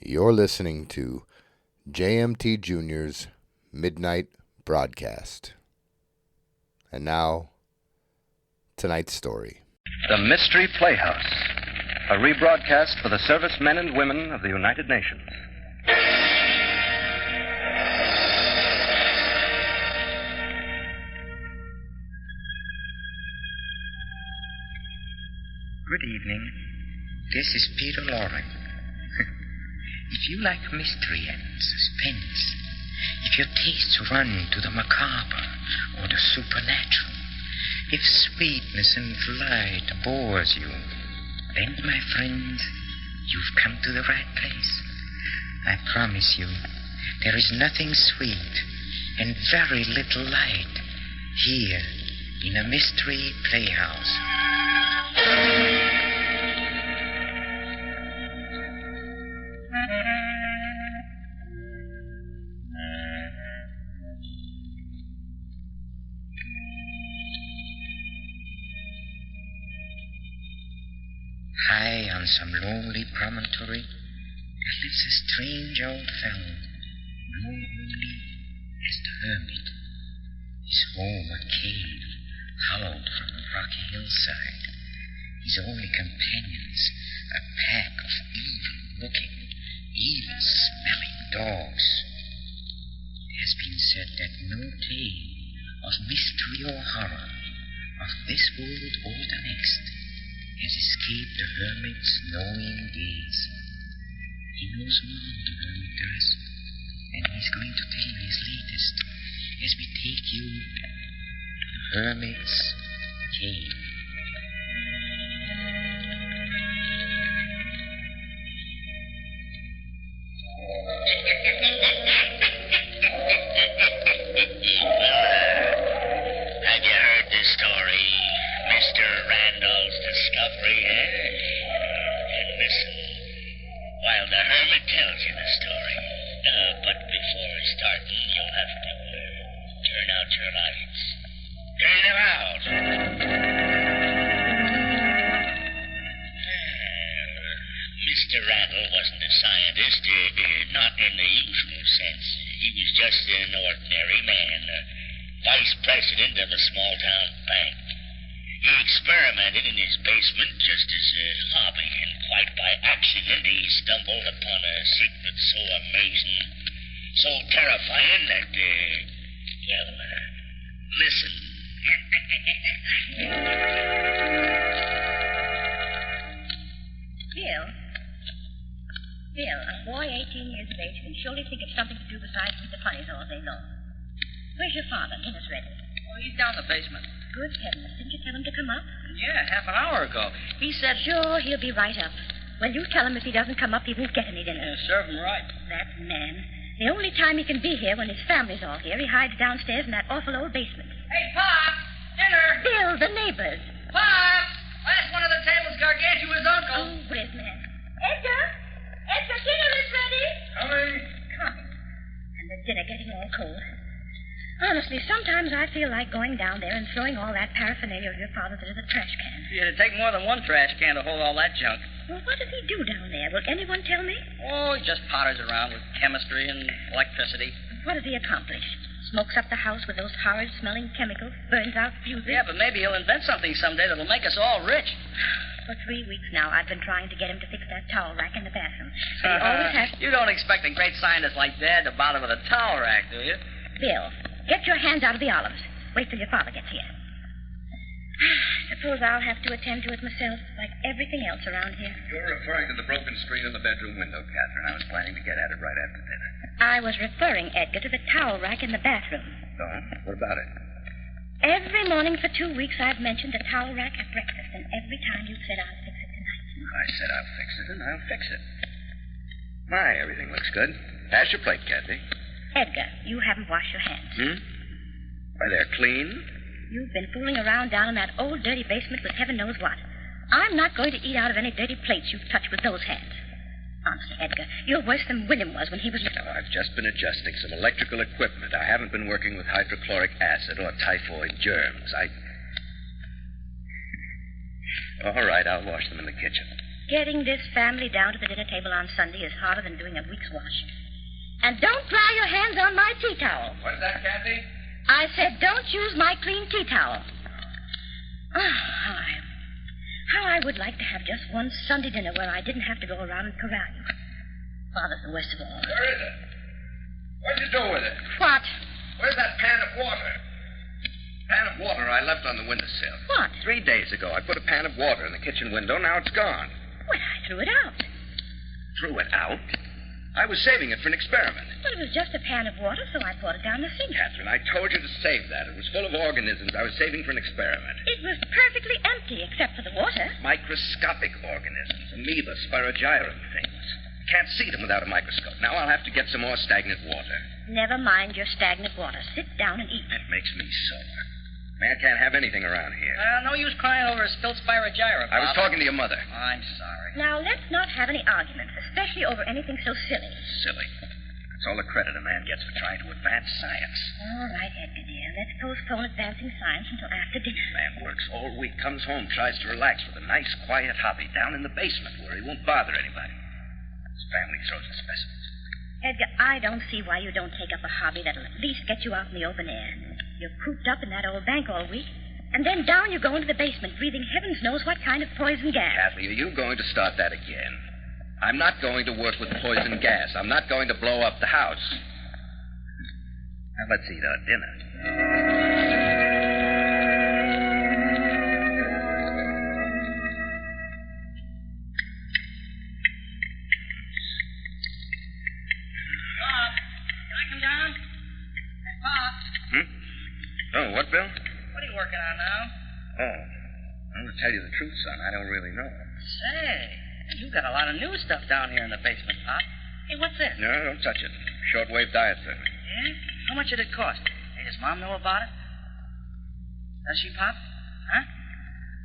You're listening to JMT Jr.'s Midnight Broadcast. And now, tonight's story. The Mystery Playhouse, a rebroadcast for the servicemen and women of the United Nations. Good evening. This is Peter Loring. If you like mystery and suspense, if your tastes run to the macabre or the supernatural, if sweetness and light bores you, then, my friend, you've come to the right place. I promise you, there is nothing sweet and very little light here in a mystery playhouse. High on some lonely promontory, there lives a strange old fellow, known only as the Hermit. His home a cave, hollowed from a rocky hillside. His only companions a pack of evil-looking, evil-smelling dogs. It has been said that no tale of mystery or horror, of this world or the next, has escaped the Hermit's knowing gaze. He knows more, the Hermit does, and he's going to tell you his latest as we take you to the Hermit's cave. Have you heard this story? Mr. Randall's discovery, eh? And listen while the Hermit tells you the story. But before starting, you'll have to turn out your lights. Turn them out. Mr. Randall wasn't a scientist, not in the usual sense. He was just an ordinary man, a vice president of a small-town bank. He experimented in his basement just as a hobby, and quite by accident he stumbled upon a secret so amazing, so terrifying that, listen. Bill, a boy 18 years of age can surely think of something to do besides eat the funnies all day long. Where's your father? Dinner's ready. Oh, he's down in the basement. Good heavens, didn't you tell him to come up? Yeah, half an hour ago. He said... Sure, he'll be right up. Well, you tell him if he doesn't come up, he won't get any dinner. Yeah, serve him right. That man. The only time he can be here when his family's all here, he hides downstairs in that awful old basement. Hey, Pop! Dinner! Bill, the neighbors. Pop! Last one of the table's gargantua's uncle. Oh, where's man? Edgar! Edgar, dinner is ready. Coming. And the dinner getting all cold. Honestly, sometimes I feel like going down there and throwing all that paraphernalia of your father's into the trash can. It'd take more than one trash can to hold all that junk. Well, what does he do down there? Will anyone tell me? Oh, he just potters around with chemistry and electricity. What does he accomplish? Smokes up the house with those horrid-smelling chemicals, burns out fuses? Yeah, but maybe he'll invent something someday that'll make us all rich. For 3 weeks now, I've been trying to get him to fix that towel rack in the bathroom. But he always has... You don't expect a great scientist like Dad to bother with a towel rack, do you? Bill, get your hands out of the olives. Wait till your father gets here. Suppose I'll have to attend to it myself, like everything else around here. You're referring to the broken screen in the bedroom window, Catherine. I was planning to get at it right after dinner. I was referring, Edgar, to the towel rack in the bathroom. So, what about it? Every morning for 2 weeks I've mentioned the towel rack at breakfast, and every time you've said I'll fix it tonight. I said I'll fix it, and I'll fix it. My, everything looks good. Pass your plate, Kathy. Edgar, you haven't washed your hands. Why, they're clean. You've been fooling around down in that old dirty basement with heaven knows what. I'm not going to eat out of any dirty plates you've touched with those hands. Honestly, Edgar, you're worse than William was when he was little. No, I've just been adjusting some electrical equipment. I haven't been working with hydrochloric acid or typhoid germs. All right, I'll wash them in the kitchen. Getting this family down to the dinner table on Sunday is harder than doing a week's wash. And don't dry your hands on my tea towel. What's that, Kathy? I said don't use my clean tea towel. Oh, how I would like to have just one Sunday dinner where I didn't have to go around and corral you. Father's the worst of all. Where is it? What'd you do with it? What? Where's that pan of water? Pan of water I left on the windowsill. What? 3 days ago, I put a pan of water in the kitchen window. Now it's gone. Well, I threw it out. Threw it out? I was saving it for an experiment. Well, it was just a pan of water, so I poured it down the sink. Catherine, I told you to save that. It was full of organisms I was saving for an experiment. It was perfectly empty, except for the water. Microscopic organisms. Amoeba, spirogyrum things. Can't see them without a microscope. Now I'll have to get some more stagnant water. Never mind your stagnant water. Sit down and eat. That makes me sore. Man can't have anything around here. No use crying over a spilled spirogyra, I was Pop. talking to your mother. I'm sorry. Now, let's not have any arguments, especially over anything so silly. Silly. That's all the credit a man gets for trying to advance science. All right, Edgar, dear. Let's postpone advancing science until after dinner. Man works all week, comes home, tries to relax with a nice, quiet hobby down in the basement where he won't bother anybody. His family throws the specimens. Edgar, I don't see why you don't take up a hobby that'll at least get you out in the open air. You're cooped up in that old bank all week, and then down you go into the basement, breathing heavens knows what kind of poison gas. Kathy, are you going to start that again? I'm not going to work with poison gas. I'm not going to blow up the house. Now, let's eat our dinner. Oh, what, Bill? What are you working on now? Oh, well, to tell you the truth, son, I don't really know. Say, you've got a lot of new stuff down here in the basement, Pop. Hey, what's this? No, don't touch it. Shortwave diathermy. Yeah? How much did it cost? Hey, does Mom know about it? Does she, Pop? Huh?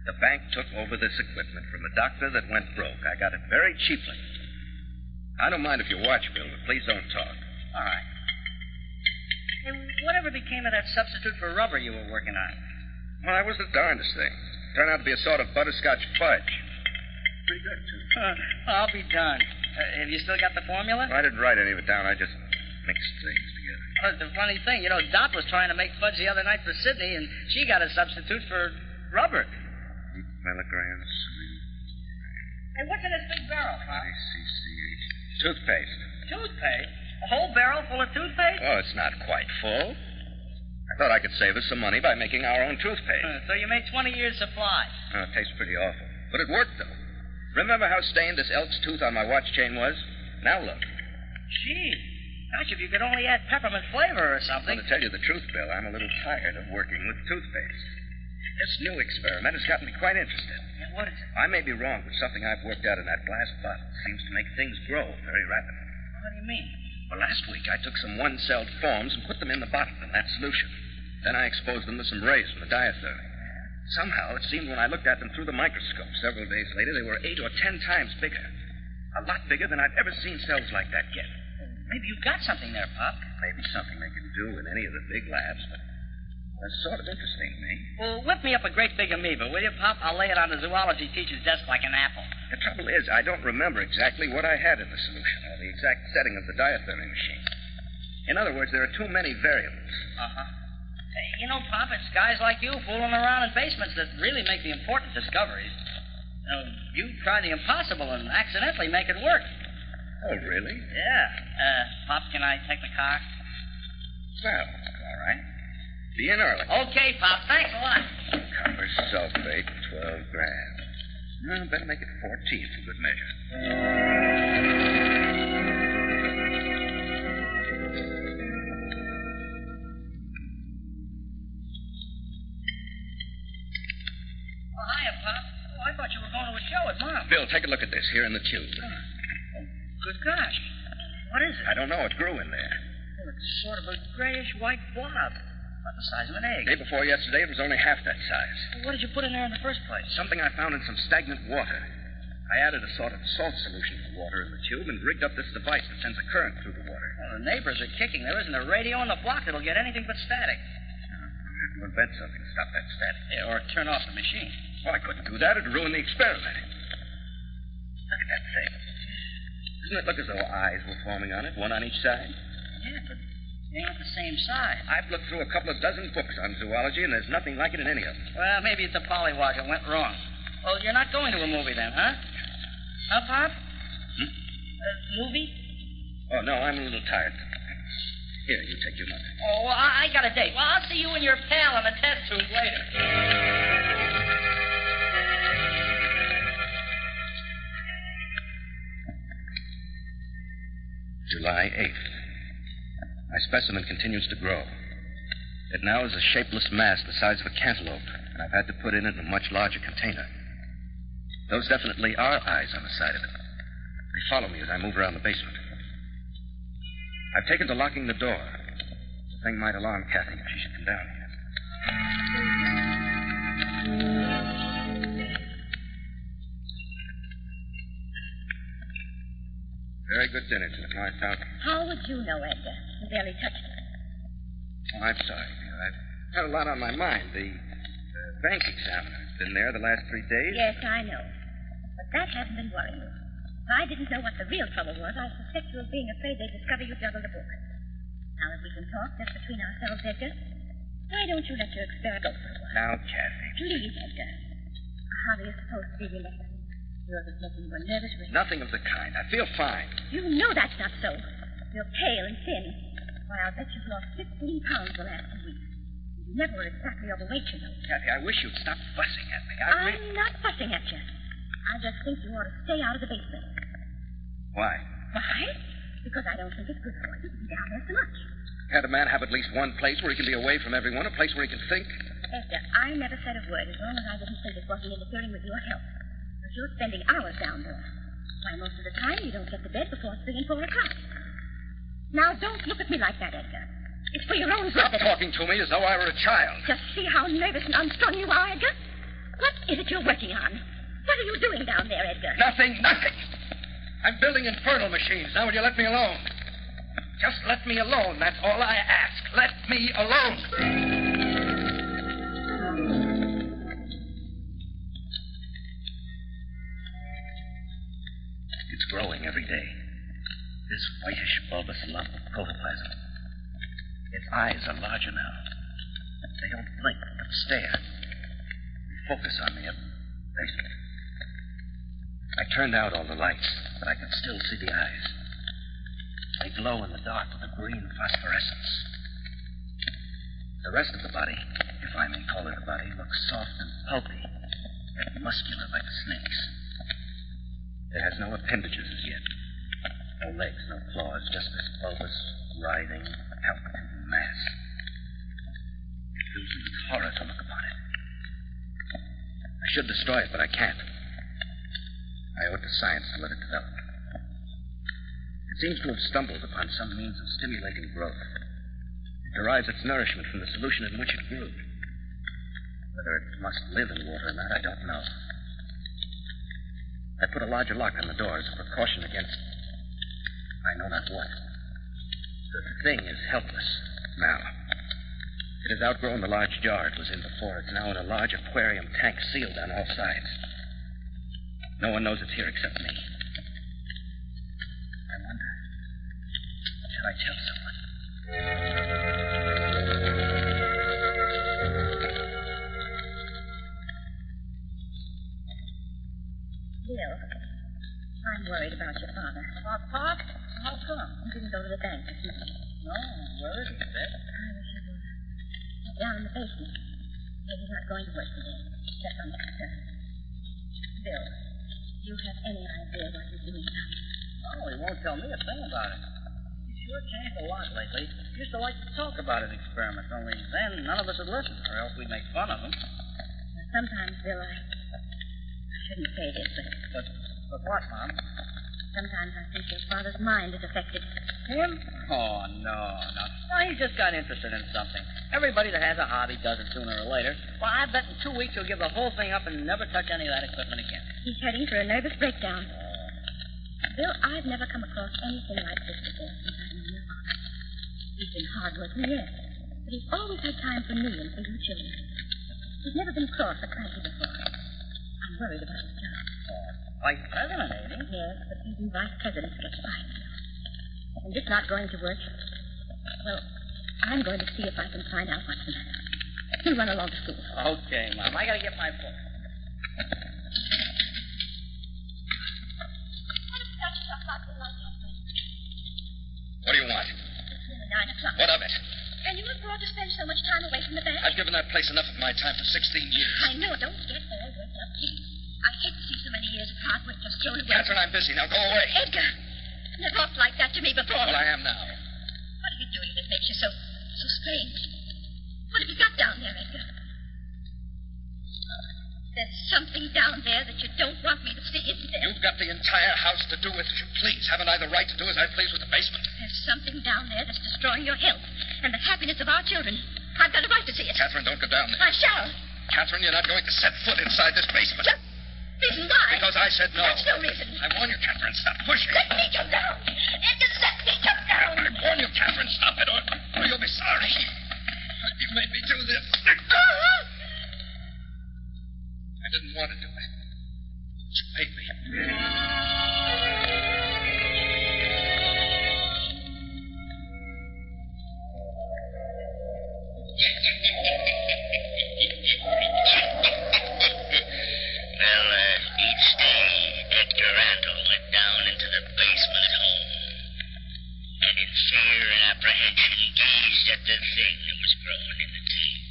The bank took over this equipment from a doctor that went broke. I got it very cheaply. I don't mind if you watch, Bill, but please don't talk. All right. Hey, whatever became of that substitute for rubber you were working on? Well, that was the darndest thing. Turned out to be a sort of butterscotch fudge. Pretty good, too. I'll be darned. Have you still got the formula? I didn't write any of it down. I just mixed things together. Well, the funny thing, Dot was trying to make fudge the other night for Sydney, and she got a substitute for rubber. 8 milligrams. Hey, what's in this big barrel, Pop? ACCH. Toothpaste. Toothpaste? A whole barrel full of toothpaste? Oh, it's not quite full. I thought I could save us some money by making our own toothpaste. So you made 20 years' supply. Oh, it tastes pretty awful. But it worked, though. Remember how stained this elk's tooth on my watch chain was? Now look. Gee, gosh, if you could only add peppermint flavor or something. Well, to tell you the truth, Bill, I'm a little tired of working with toothpaste. This new experiment has gotten me quite interested. Yeah, what is it? I may be wrong, but something I've worked out in that glass bottle seems to make things grow very rapidly. What do you mean? Well, last week I took some one-celled forms and put them in the bottle in that solution. Then I exposed them to some rays from the diathermy. Somehow, it seemed when I looked at them through the microscope several days later, they were 8 or 10 times bigger. A lot bigger than I've ever seen cells like that yet. Maybe you've got something there, Pop. Maybe something they can do in any of the big labs, but that's sort of interesting to me. Well, whip me up a great big amoeba, will you, Pop? I'll lay it on the zoology teacher's desk like an apple. The trouble is, I don't remember exactly what I had in the solution or the exact setting of the diathermy machine. In other words, there are too many variables. Uh-huh. Hey, Pop, it's guys like you fooling around in basements that really make the important discoveries. You try the impossible and accidentally make it work. Oh, really? Yeah. Pop, can I take the car? Well, all right. Be in early. Okay, Pop. Thanks a lot. Copper sulfate, 12 grams. No, better make it 14 for good measure. Hiya, Pop. Oh, I thought you were going to a show with Mom. Bill, take a look at this here in the tube. Oh, good gosh. What is it? I don't know. It grew in there. Oh, it's sort of a grayish-white blob. About the size of an egg. Day before yesterday, it was only half that size. Well, what did you put in there in the first place? Something I found in some stagnant water. I added a sort of salt solution to the water in the tube and rigged up this device that sends a current through the water. Well, the neighbors are kicking. There isn't a radio in the block that'll get anything but static. I'll have to invent something to stop that static. Yeah, or turn off the machine. Well, I couldn't do that. It'd ruin the experiment. Look at that thing. Doesn't it look as though eyes were forming on it, one on each side? Yeah, but they ain't the same size. I've looked through a couple of dozen books on zoology, and there's nothing like it in any of them. Well, maybe it's a polywog that went wrong. Well, you're not going to a movie then, huh? Huh, Pop? Movie? Oh, no, I'm a little tired. Here, you take your money. Oh, well, I got a date. Well, I'll see you and your pal in the test tube later. July 8th. My specimen continues to grow. It now is a shapeless mass the size of a cantaloupe, and I've had to put it in a much larger container. Those definitely are eyes on the side of it. They follow me as I move around the basement. I've taken to locking the door. The thing might alarm Kathy if she should come down here. Very good dinner tonight, Fountain. How would you know, Edgar? You barely touched it. Oh, I'm sorry, dear. I've had a lot on my mind. The bank examiner's been there the last 3 days. Yes, I know. But that hasn't been worrying you. If I didn't know what the real trouble was, I suspect you of being afraid they'd discover you juggled a book. Now that we can talk just between ourselves, Edgar, why don't you let your experiment go for a while? Now, Kathy. Please, Edgar. How are you supposed to be relentless? You're just making you nervous, really. Nothing of the kind. I feel fine. You know that's not so. You're pale and thin. Why, I'll bet you've lost 15 pounds the last 2 weeks. You never were exactly overweight, you know. Kathy, I wish you'd stop fussing at me. I'm not fussing at you. I just think you ought to stay out of the basement. Why? Why? Because I don't think it's good for you to be down there so much. Can't a man have at least one place where he can be away from everyone, a place where he can think? Edgar, I never said a word as long as I didn't think it wasn't interfering with your health. But you're spending hours down there. Why, most of the time you don't get to bed before 3 and 4 o'clock. Now, don't look at me like that, Edgar. It's for your own good. Stop talking to me as though I were a child. Just see how nervous and unstrung you are, Edgar. What is it you're working on? What are you doing down there, Edgar? Nothing. I'm building infernal machines. Now will you let me alone? Just let me alone. That's all I ask. Let me alone. It's growing every day. This whitish bulbous lump of protoplasm. Its eyes are larger now. They don't blink, but stare. They focus on me at basement. I turned out all the lights, but I can still see the eyes. They glow in the dark with a green phosphorescence. The rest of the body, if I may call it a body, looks soft and pulpy, yet muscular like a snake's. It has no appendages as yet. No legs, no claws, just this bulbous, writhing, palpitating mass. It fills me with horror to look upon it. I should destroy it, but I can't. I owe it to science to let it develop. It seems to have stumbled upon some means of stimulating growth. It derives its nourishment from the solution in which it grew. Whether it must live in water or not, I don't know. I put a larger lock on the door as a precaution against I know not what. The thing is helpless now. It has outgrown the large jar it was in before. It's now in a large aquarium tank sealed on all sides. No one knows it's here except me. I wonder, shall I tell someone? Bill, I'm worried about your father. About Pop? How come? He didn't go to the bank this morning. No, where is he, Beth? I wish he would. He's down in the basement. Maybe he's not going to work today. Just on the concern. Bill, do you have any idea what he's doing about it? No, he won't tell me a thing about it. He sure changed a lot lately. He used to like to talk about his experiments, only then none of us would listen, or else we'd make fun of him. Now, sometimes, Bill, I shouldn't say this, But what, Mom? sometimes I think your father's mind is affected. Him? Oh, no. No, he just got interested in something. Everybody that has a hobby does it sooner or later. Well, I bet in 2 weeks he'll give the whole thing up and never touch any of that equipment again. He's heading for a nervous breakdown. Bill, I've never come across anything like this before since I've known your father. He's been hard-working, yes, but he's always had time for me and for you children. He's never been cross or cranky before. I'm worried about his job. Vice President, ain't he? Yes, but even vice presidents get fired. And this not going to work, well, I'm going to see if I can find out what's the matter. You run along to school. Okay, Mom. I gotta get my book. What do you want? It's nearly 9 o'clock. What of it? And you were brought to spend so much time away from the bank. I've given that place enough of my time for 16 years. I know. Don't get all worked up, please. I hate to see so many years of hard work just thrown away. Catherine, I'm busy. Now go away. Edgar, you never talked like that to me before. Well, I am now. What are you doing that makes you so strange? What have you got down there, Edgar? There's something down there that you don't want me to see, isn't there? You've got the entire house to do with as you please. Haven't I the right to do as I please with the basement? There's something down there that's destroying your health and the happiness of our children. I've got a right to see it. Catherine, don't go down there. I shall. Catherine, you're not going to set foot inside this basement. Reason why? Because I said no. That's no reason. I warn you, Catherine, stop pushing. Let me come down. Edgar, let me come down. I warn you, Catherine, stop it or you'll be sorry. You made me do this. I didn't want to do it. You made me. Well, each day, Edgar Randall went down into the basement at home, and in fear and apprehension gazed at the thing that was growing in the tank.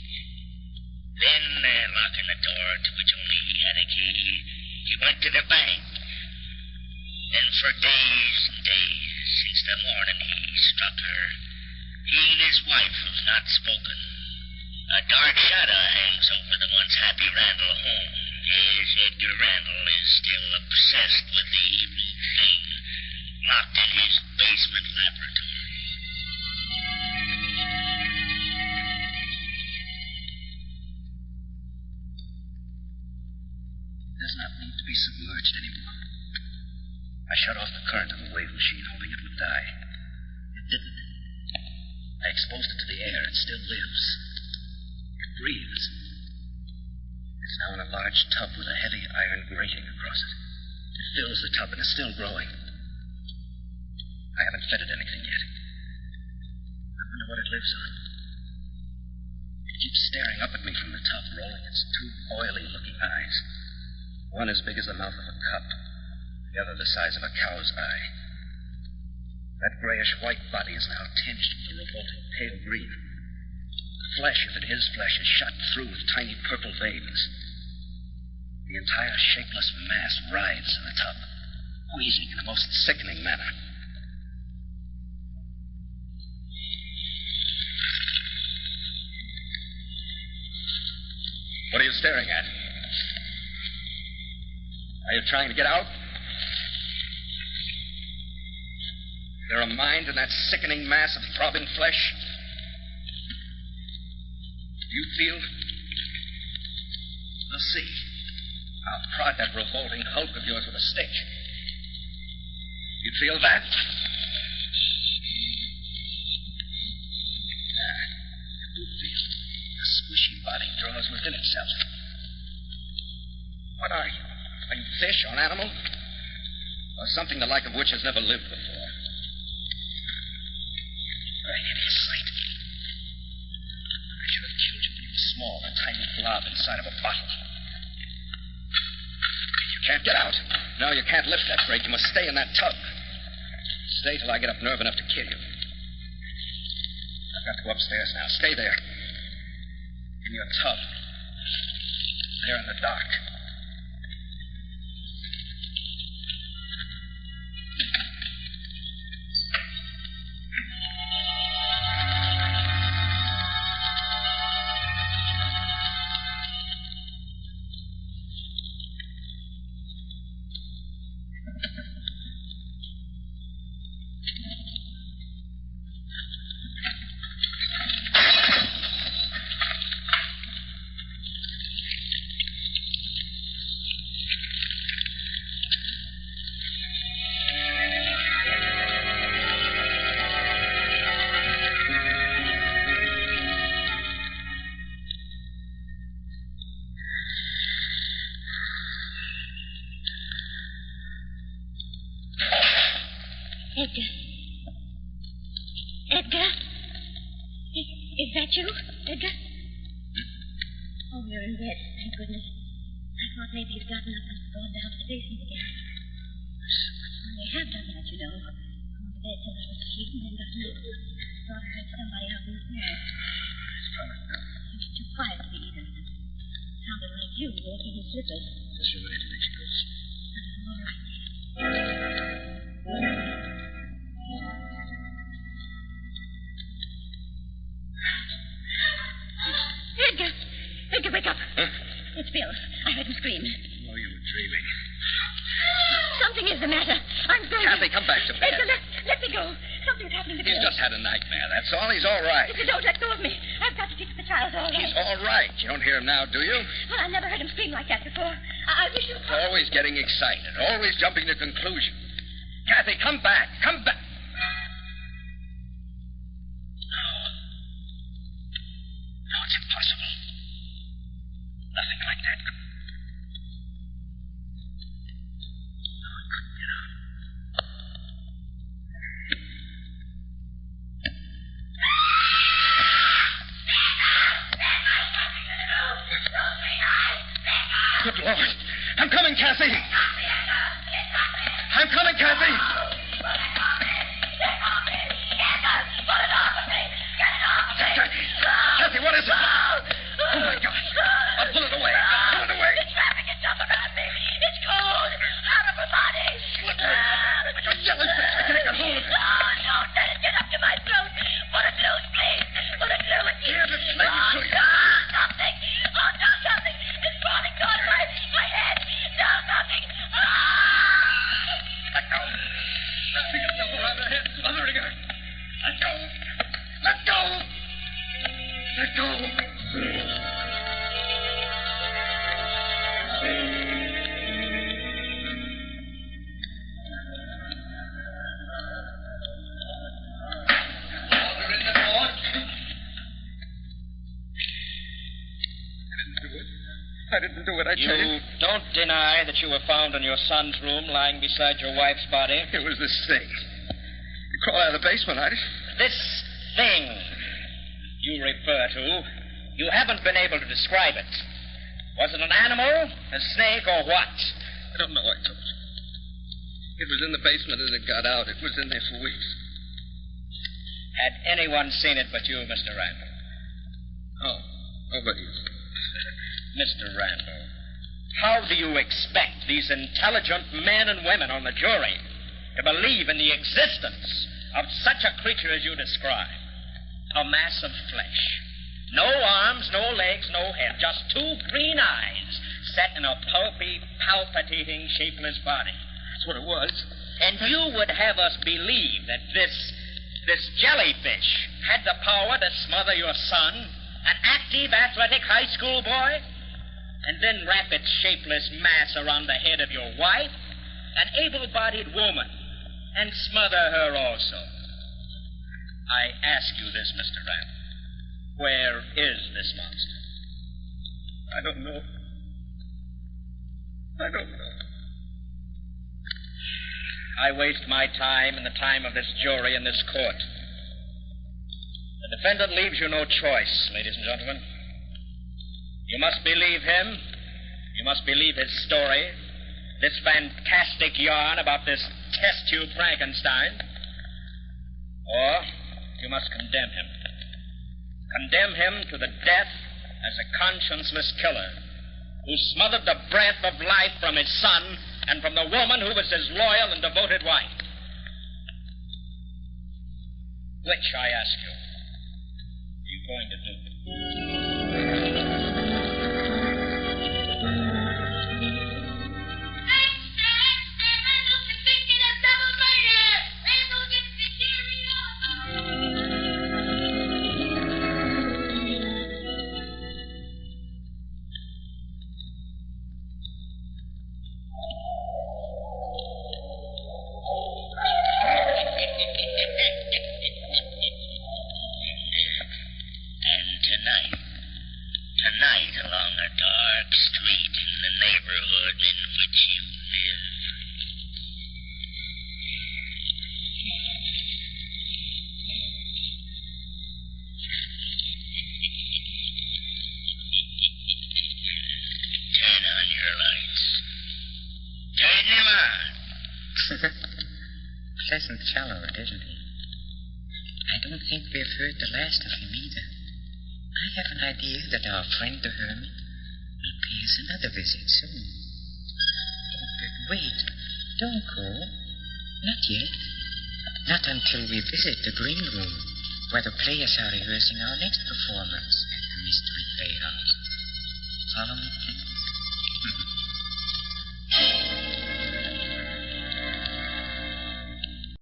Then, locking the door to which only he had a key, he went to the bank. And for days and days, since the morning he struck her, he and his wife have not spoken. A dark shadow hangs over the once happy Randall home. Yes, Edgar Randall is still obsessed with the evil thing locked in his basement laboratory. It does not need to be submerged anymore. I shut off the current of the wave machine, hoping it would die. It didn't. I exposed it to the air. It still lives. It breathes. It's now in a large tub with a heavy iron grating across it. It fills the tub and is still growing. I haven't fed it anything yet. I wonder what it lives on. It keeps staring up at me from the tub, rolling its two oily-looking eyes. One as big as the mouth of a cup, the other the size of a cow's eye. That grayish-white body is now tinged with a revolting pale green. The flesh, if it is flesh, is shot through with tiny purple veins. The entire shapeless mass writhes in the tub, wheezing in a most sickening manner. What are you staring at? Are you trying to get out? Is there a mind in that sickening mass of throbbing flesh? Do you feel? We'll see. I'll prod that revolting hulk of yours with a stick. You feel that? You do feel. The squishy body draws within itself. What are you? Are you fish or an animal? Or something the like of which has never lived before? You're a hideous sight. I should have killed you when you were small, a tiny blob inside of a bottle. You can't get out. No, you can't lift that crate. You must stay in that tub. Stay till I get up nerve enough to kill you. I've got to go upstairs now. Stay there. In your tub. There in the dark. that you, Edgar? Oh, you're in bed. Thank goodness. I thought maybe you'd gotten up and gone down to the basement again. Well, they have done that, you know. Gone to bed till I was asleep and then gotten up. Thought I heard somebody out in the hall. It was too quiet to be even. It sounded like you walking in slippers. Just you wait till she goes. All right. Edgar! Edgar, wake up. Huh? It's Bill. I heard him scream. Oh, you were dreaming. Something is the matter. I'm going Kathy, come back to bed. Edgar, let me go. Something's happened to He's Bill. just had a nightmare, that's all. He's all right. If you don't let go of me, I've got to teach the child all right. He's all right. You don't hear him now, do you? Well, I never heard him scream like that before. I wish you... Always getting excited. Always jumping to conclusions. Kathy, come back. Come back. No, it's impossible. Nothing like that. No, it couldn't get out. Good Lord. I'm coming, Kathy. I'm coming, Kathy. Kathy, what is it? Oh, my God. I'll pull it away. Pull it away. It's wrapping itself around me. It's cold. Out of my body. Like a jellyfish. I can't get hold of it. No, let it get up to my throat. Put it loose, please. Put it loose. Yeah, but it's like it's so... Something. Oh, no, something. It's crawling toward my head. No, something. Let go. Wrapping itself around her head, smothering her. Let go. Let go. Let go. I didn't do it, I tell you. You don't deny that you were found in your son's room lying beside your wife's body? It was this thing. You crawl out of the basement, I... This thing you refer to, you haven't been able to describe it. Was it an animal, a snake, or what? I don't know, I told you. It was in the basement and it got out. It was in there for weeks. Had anyone seen it but you, Mr. Randall? Oh, nobody. Mr. Randall, how do you expect these intelligent men and women on the jury to believe in the existence of such a creature as you describe? A mass of flesh. No arms, no legs, no head. Just two green eyes set in a pulpy, palpitating, shapeless body. That's what it was. And you would have us believe that this jellyfish had the power to smother your son, an active, athletic high school boy, and then wrap its shapeless mass around the head of your wife, an able-bodied woman, and smother her also. I ask you this, Mr. Randall. Where is this monster? I don't know. I don't know. I waste my time and the time of this jury in this court. The defendant leaves you no choice, ladies and gentlemen. You must believe him. You must believe his story, this fantastic yarn about this test tube Frankenstein. Or you must condemn him. Condemn him to the death as a conscienceless killer who smothered the breath of life from his son and from the woman who was his loyal and devoted wife. Which, I ask you, are you going to do? on. Pleasant fellow, isn't he? I don't think we've heard the last of him either. I have an idea that our friend the Hermit will pay us another visit soon. But wait, don't go. Not yet. Not until we visit the green room, where the players are rehearsing our next performance at the Mystery Playhouse. Follow me, please.